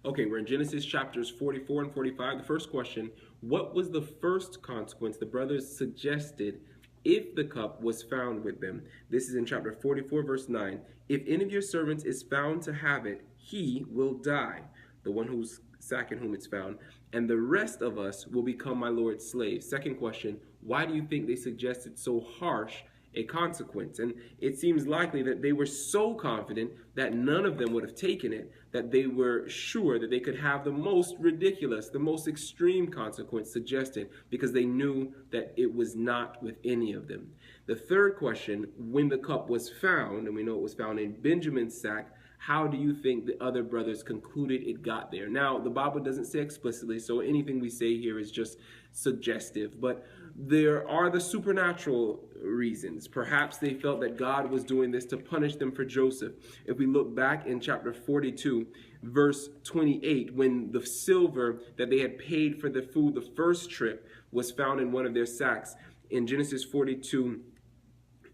Okay, we're in Genesis chapters 44 and 45. The first question: what was the first consequence the brothers suggested if the cup was found with them? This is in chapter 44, verse 9. If any of your servants is found to have it, he will die, the one whose sack in whom it's found, and the rest of us will become my Lord's slaves. Second question: why do you think they suggested so harsh a consequence? And it seems likely that they were so confident that none of them would have taken it, that they were sure that they could have the most ridiculous, the most extreme consequence suggested, because they knew that it was not with any of them. The third question: when the cup was found, and we know it was found in Benjamin's sack, how do you think the other brothers concluded it got there? Now, the Bible doesn't say explicitly, so anything we say here is just suggestive, but there are the supernatural reasons. Perhaps they felt that God was doing this to punish them for Joseph. If we look back in chapter 42, verse 28, when the silver that they had paid for the food the first trip was found in one of their sacks, in Genesis 42,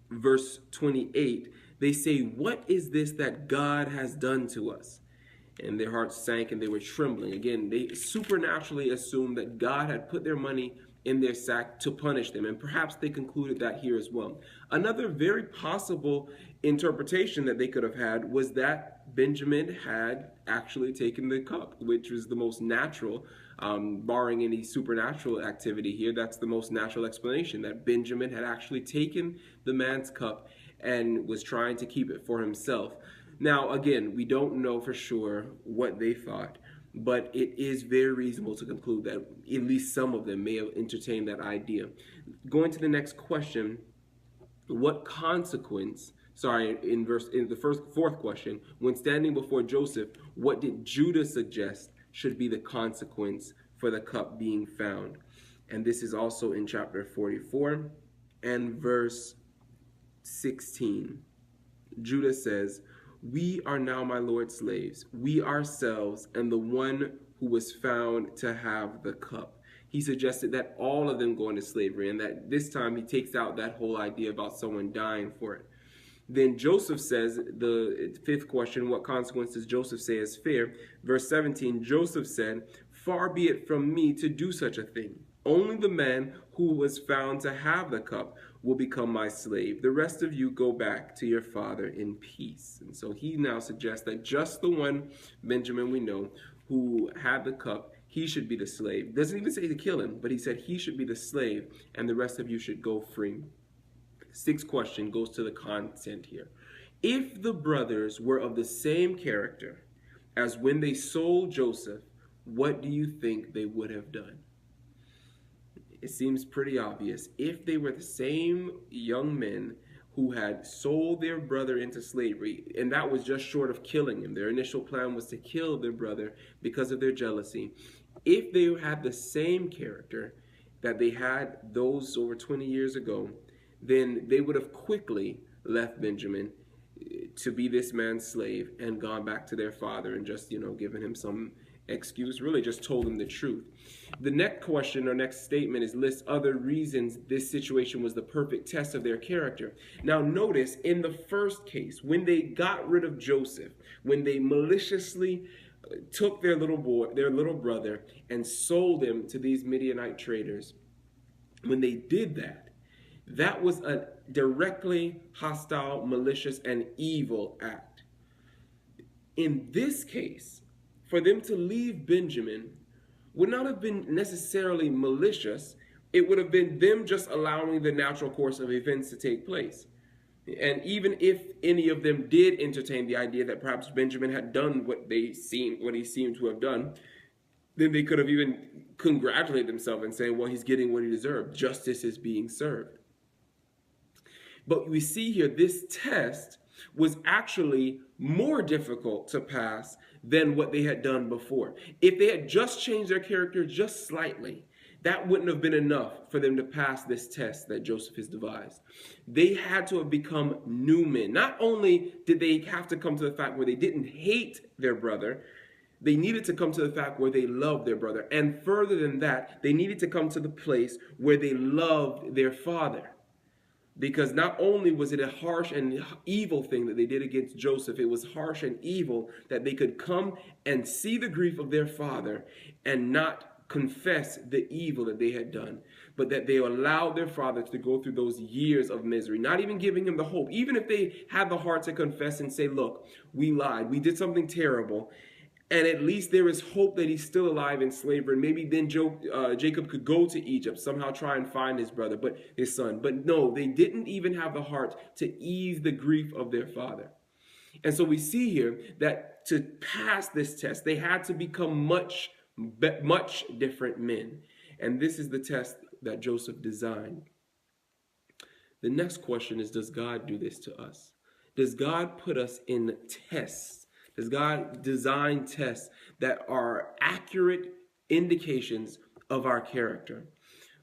verse 28, they say, "What is this that God has done to us?" And their hearts sank and they were trembling. Again, they supernaturally assumed that God had put their money in their sack to punish them. And perhaps they concluded that here as well. Another very possible interpretation that they could have had was that Benjamin had actually taken the cup, which was the most natural, barring any supernatural activity here. That's the most natural explanation, that Benjamin had actually taken the man's cup and was trying to keep it for himself. Now, again, we don't know for sure what they thought, but it is very reasonable to conclude that at least some of them may have entertained that idea. Going to the next question: what consequence, in the fourth question, when standing before Joseph, what did Judah suggest should be the consequence for the cup being found? And this is also in chapter 44 and verse 16. Judah says, "We are now my Lord's slaves, we ourselves, and the one who was found to have the cup." He suggested that all of them go into slavery, and that this time he takes out that whole idea about someone dying for it. Then Joseph says, the fifth question: what consequence does Joseph say is fair? Verse 17, Joseph said, "Far be it from me to do such a thing. Only the man who was found to have the cup will become my slave. The rest of you go back to your father in peace." And so he now suggests that just the one Benjamin we know who had the cup, he should be the slave. Doesn't even say to kill him, but he said he should be the slave and the rest of you should go free. Sixth question goes to the content here. If the brothers were of the same character as when they sold Joseph, what do you think they would have done? It seems pretty obvious. If they were the same young men who had sold their brother into slavery, and that was just short of killing him, their initial plan was to kill their brother because of their jealousy. If they had the same character that they had those over 20 years ago, then they would have quickly left Benjamin to be this man's slave and gone back to their father and just, given him some excuse, really just told him the truth. The next question or next statement is list other reasons this situation was the perfect test of their character. Now notice in the first case, when they got rid of Joseph, when they maliciously took their little brother and sold him to these Midianite traders, when they did that, that was a directly hostile, malicious, and evil act. In this case, for them to leave Benjamin would not have been necessarily malicious. It would have been them just allowing the natural course of events to take place. And even if any of them did entertain the idea that perhaps Benjamin had done what he seemed to have done, then they could have even congratulated themselves and say, well, he's getting what he deserved. Justice is being served. But we see here this test was actually more difficult to pass than what they had done before. If they had just changed their character just slightly, that wouldn't have been enough for them to pass this test that Joseph has devised. They had to have become new men. Not only did they have to come to the fact where they didn't hate their brother, they needed to come to the fact where they loved their brother. And further than that, they needed to come to the place where they loved their father. Because not only was it a harsh and evil thing that they did against Joseph, it was harsh and evil that they could come and see the grief of their father and not confess the evil that they had done, but that they allowed their father to go through those years of misery, not even giving him the hope. Even if they had the heart to confess and say, look, we lied, we did something terrible, and at least there is hope that he's still alive in slavery. And maybe then Jacob could go to Egypt, somehow try and find his brother, but his son. But no, they didn't even have the heart to ease the grief of their father. And so we see here that to pass this test, they had to become much different men. And this is the test that Joseph designed. The next question is, does God do this to us? Does God put us in tests? Does God design tests that are accurate indications of our character?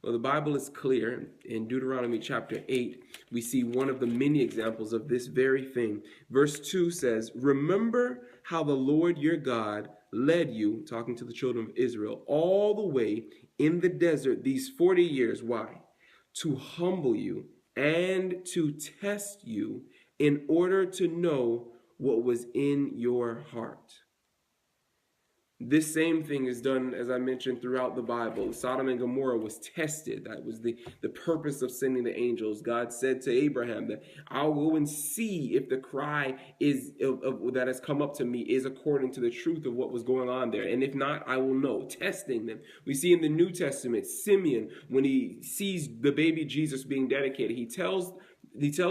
Well, the Bible is clear. In Deuteronomy chapter 8, we see one of the many examples of this very thing. Verse 2 says, remember how the Lord your God led you, talking to the children of Israel, all the way in the desert these 40 years. Why? To humble you and to test you in order to know what was in your heart. This same thing is done, as I mentioned, throughout the Bible. Sodom and Gomorrah was tested. That was the purpose of sending the angels. God said to Abraham that I'll go and see if the cry is that has come up to me is according to the truth of what was going on there. And if not, I will know. Testing them. We see in the New Testament, Simeon, when he sees the baby Jesus being dedicated, he tells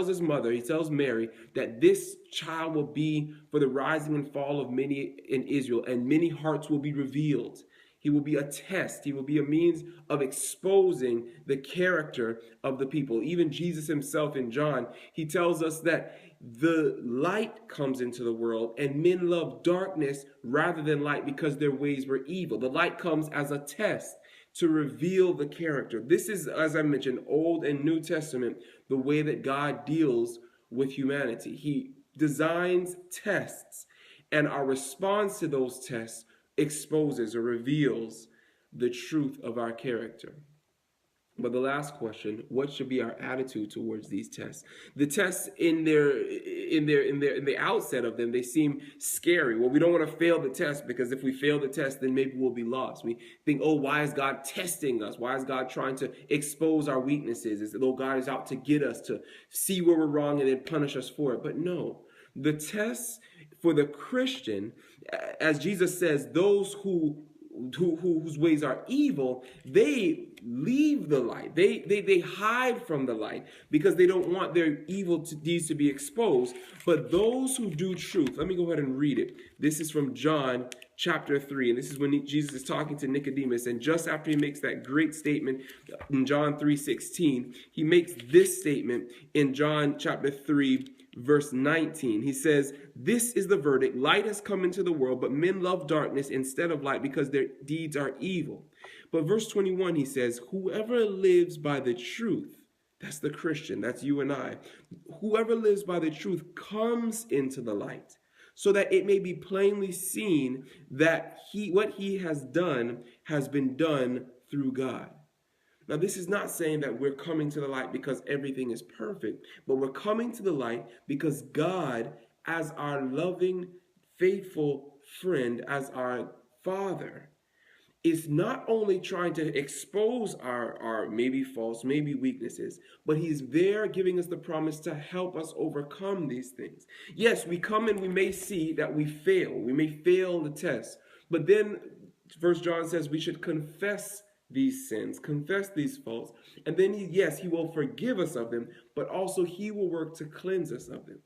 his mother, he tells Mary, that this child will be for the rising and fall of many in Israel, and many hearts will be revealed. He will be a test. He will be a means of exposing the character of the people. Even Jesus himself in John, he tells us that the light comes into the world and men love darkness rather than light because their ways were evil. The light comes as a test to reveal the character. This is, as I mentioned, Old and New Testament, the way that God deals with humanity. He designs tests, and our response to those tests exposes or reveals the truth of our character. But the last question, what should be our attitude towards these tests? The tests in the outset of them, they seem scary. Well, we don't want to fail the test because if we fail the test, then maybe we'll be lost. We think, oh, why is God testing us? Why is God trying to expose our weaknesses? Is it, oh, God is out to get us, to see where we're wrong and then punish us for it? But no, the tests for the Christian, as Jesus says, those whose ways are evil, they leave the light. They hide from the light because they don't want their evil deeds to be exposed. But those who do truth, let me go ahead and read it. This is from John chapter 3, and this is when Jesus is talking to Nicodemus, and just after he makes that great statement in John 3:16, he makes this statement in John chapter 3, verse 19. He says, this is the verdict. Light has come into the world, but men love darkness instead of light because their deeds are evil. But verse 21, he says, whoever lives by the truth, that's the Christian, that's you and I. Whoever lives by the truth comes into the light so that it may be plainly seen that what he has been done through God. Now, this is not saying that we're coming to the light because everything is perfect, but we're coming to the light because God, as our loving, faithful friend, as our Father, is not only trying to expose our maybe faults, maybe weaknesses, but he's there giving us the promise to help us overcome these things. Yes, we come and we may see that we fail. We may fail the test, but then 1 John says we should confess these sins, confess these faults, and then he will forgive us of them, but also he will work to cleanse us of them.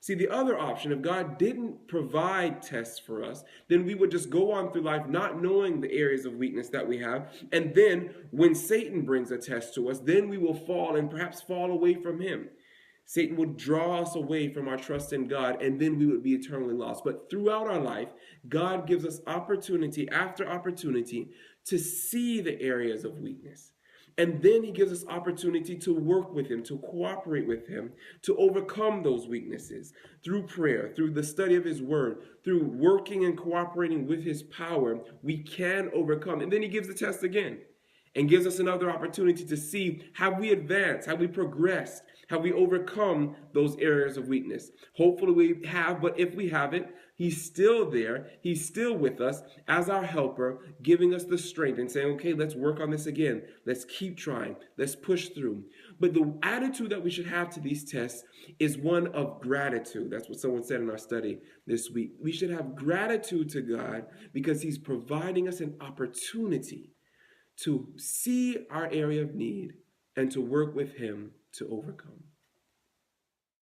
See, the other option, if God didn't provide tests for us, then we would just go on through life not knowing the areas of weakness that we have, and then when Satan brings a test to us, then we will fall and perhaps fall away from him. Satan would draw us away from our trust in God, and then we would be eternally lost. But throughout our life, God gives us opportunity after opportunity to see the areas of weakness. And then he gives us opportunity to work with him, to cooperate with him, to overcome those weaknesses through prayer, through the study of his word, through working and cooperating with his power. We can overcome. And then he gives the test again. and gives us another opportunity to see, have we advanced, have we progressed, have we overcome those areas of weakness? Hopefully we have, but if we haven't, he's still there. He's still with us as our helper, giving us the strength and saying, okay, let's work on this again. Let's keep trying. Let's push through. But the attitude that we should have to these tests is one of gratitude. That's what someone said in our study this week. We should have gratitude to God because he's providing us an opportunity to see our area of need and to work with him to overcome.